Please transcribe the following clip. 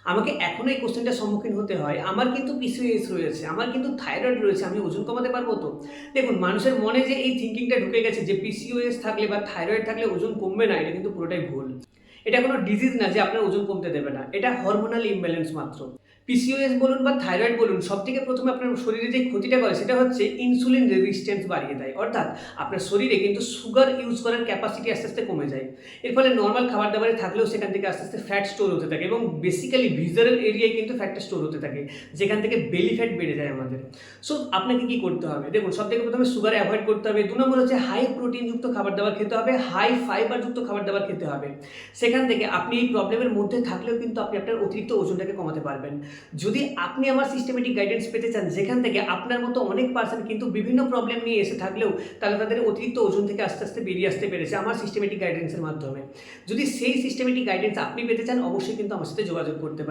আমাকে এখনো এই কোশ্চেনটার সম্মুখীন হতে হয়। আমার কিন্তু পিসিওএস রয়েছে, আমার কিন্তু থাইরয়েড রয়েছে। আমি ওজন কমাতে পারবো তো? দেখুন, মানুষের মনে যে এই থিংকিংটা ঢুকে গেছে যে পিসিওএস থাকলে বা থাইরয়েড থাকলে ওজন কমবে না, এটা কিন্তু পুরোটাই ভুল। এটা কোনো ডিজিজ না যে আপনার ওজন কমতে দেবে না। এটা হরমোনাল ইমব্যালেন্স মাত্র। পিসিওএস বলুন বা থাইরয়েড বলুন, সবথেকে ১ম এ আপনার শরীরে যে ক্ষতিটা করে সেটা হচ্ছে ইনসুলিন রেজিস্ট্যান্স বাড়িয়ে দেয়। অর্থাৎ আপনার শরীরে কিন্তু সুগার ইউজ করার ক্যাপাসিটি আস্তে, আস্তে কমে যায়। এর ফলে নরমাল খাবার-দাবারে থাকলেও সেখান থেকে আস্তে, আস্তে ফ্যাট স্টোর হতে থাকে এবং বেসিক্যালি ভিসারাল এরিয়ায় কিন্তু ফ্যাটটা স্টোর হতে থাকে। যেখান থেকে বেলি ফ্যাট বেড়ে যায় আমাদের। সো আপনাকে কি করতে হবে? দেখুন, সবথেকে ১ম এ সুগার এভয়েড করতে হবে। ২ নম্বর হচ্ছে হাই প্রোটিনযুক্ত খাবার-দাবার খেতে হবে, হাই ফাইবারযুক্ত খাবার-দাবার খেতে হবে। সেখান থেকে আপনি এই প্রবলেমের মধ্যে থাকলেও কিন্তু আপনি আপনার অতিরিক্ত ওজনটাকে কমাতে পারবেন। যদি আপনি আমার সিস্টেমেটিক গাইডেন্স পেতে চান, যেখান থেকে আপনার মতো অনেক পারসন কিন্তু বিভিন্ন প্রবলেম নিয়ে এসে থাকলেও তারা তাদের অতিরিক্ত ওজন থেকে আস্তে, আস্তে বেরিয়ে আসতে পেরেছে আমার সিস্টেমেটিক গাইডেন্সের মাধ্যমে। যদি সেই সিস্টেমেটিক গাইডেন্স আপনি পেতে চান, অবশ্যই কিন্তু আমার সাথে যোগাযোগ করতে পারেন।